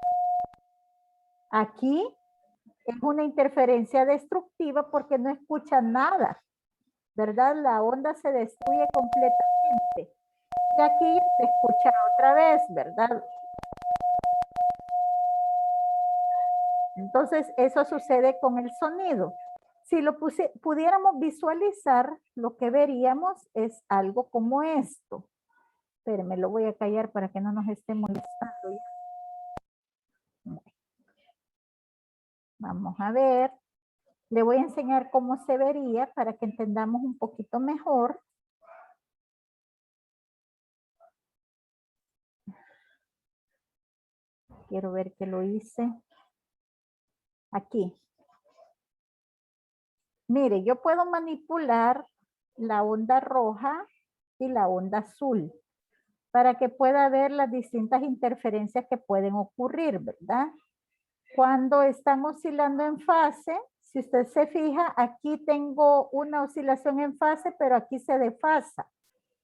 Aquí es una interferencia destructiva porque no escucha nada, ¿verdad? La onda se destruye completamente. Y aquí se escucha otra vez, ¿verdad? Entonces, eso sucede con el sonido. Si lo pudiéramos visualizar, lo que veríamos es algo como esto. Espérenme, lo voy a callar para que no nos esté molestando ya. Vamos a ver. Le voy a enseñar cómo se vería para que entendamos un poquito mejor. Quiero ver que lo hice. Aquí. Mire, yo puedo manipular la onda roja y la onda azul para que pueda ver las distintas interferencias que pueden ocurrir, ¿verdad? Cuando están oscilando en fase, si usted se fija, aquí tengo una oscilación en fase, pero aquí se desfasa.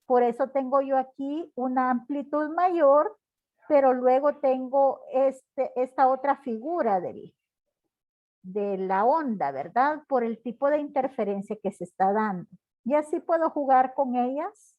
Por eso tengo yo aquí una amplitud mayor, pero luego tengo esta otra figura de la onda, ¿verdad? Por el tipo de interferencia que se está dando. Y así puedo jugar con ellas,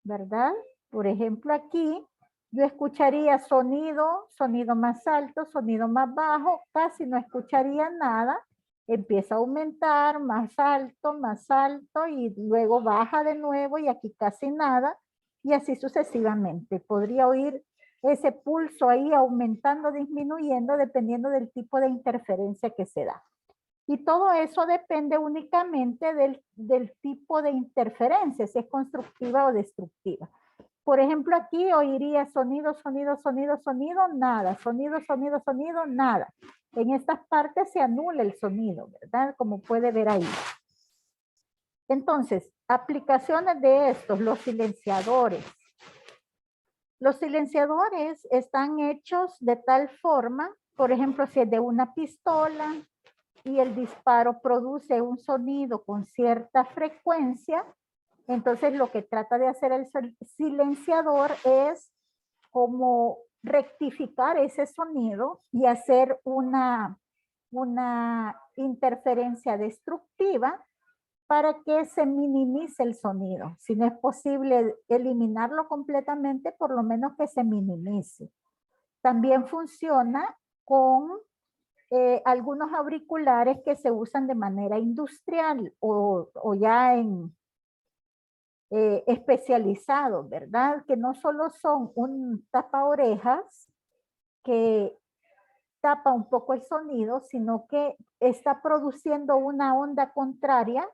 ¿verdad? Por ejemplo, aquí yo escucharía sonido más alto, sonido más bajo, casi no escucharía nada. Empieza a aumentar, más alto y luego baja de nuevo y aquí casi nada. Y así sucesivamente. Podría oír ese pulso ahí aumentando, disminuyendo, dependiendo del tipo de interferencia que se da. Y todo eso depende únicamente del tipo de interferencia, si es constructiva o destructiva. Por ejemplo, aquí oiría sonido, sonido, sonido, sonido, nada. Sonido, sonido, sonido, nada. En estas partes se anula el sonido, ¿verdad? Como puede ver ahí. Entonces, aplicaciones de estos, los silenciadores. Los silenciadores están hechos de tal forma, por ejemplo, si es de una pistola y el disparo produce un sonido con cierta frecuencia, entonces lo que trata de hacer el silenciador es como rectificar ese sonido y hacer una interferencia destructiva para que se minimice el sonido. Si no es posible eliminarlo completamente, por lo menos que se minimice. También funciona con algunos auriculares que se usan de manera industrial o ya en especializados, ¿verdad? Que no solo son un tapaorejas que tapa un poco el sonido, sino que está produciendo una onda contraria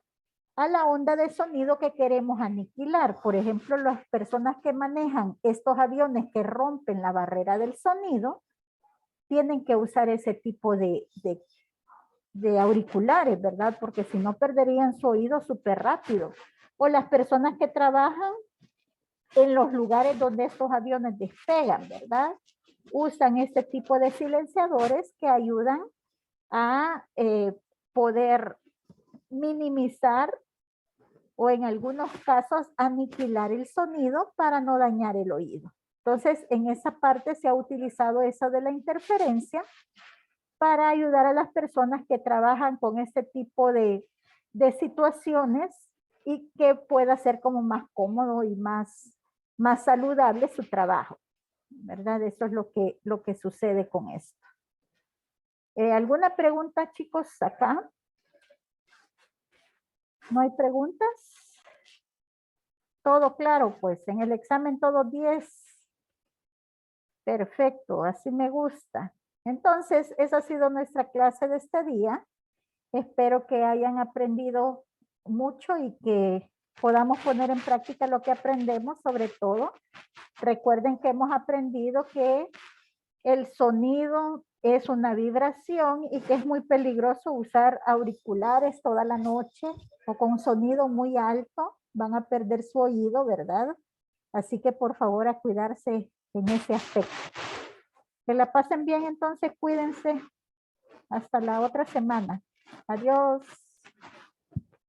a la onda de sonido que queremos aniquilar. Por ejemplo, las personas que manejan estos aviones que rompen la barrera del sonido, tienen que usar ese tipo de auriculares, ¿verdad? Porque si no perderían su oído súper rápido. O las personas que trabajan en los lugares donde estos aviones despegan, ¿verdad? Usan este tipo de silenciadores que ayudan a poder minimizar o en algunos casos aniquilar el sonido para no dañar el oído. Entonces, en esa parte se ha utilizado eso de la interferencia para ayudar a las personas que trabajan con este tipo de situaciones y que pueda ser como más cómodo y más saludable su trabajo, ¿verdad? Eso es lo que sucede con esto. ¿Alguna pregunta, chicos, acá? ¿No hay preguntas? Todo claro, pues, en el examen todo 10. Perfecto, así me gusta. Entonces, esa ha sido nuestra clase de este día. Espero que hayan aprendido mucho y que podamos poner en práctica lo que aprendemos, sobre todo. Recuerden que hemos aprendido que el sonido es una vibración y que es muy peligroso usar auriculares toda la noche o con sonido muy alto. Van a perder su oído, ¿verdad? Así que por favor a cuidarse en ese aspecto. Que la pasen bien entonces, cuídense. Hasta la otra semana. Adiós.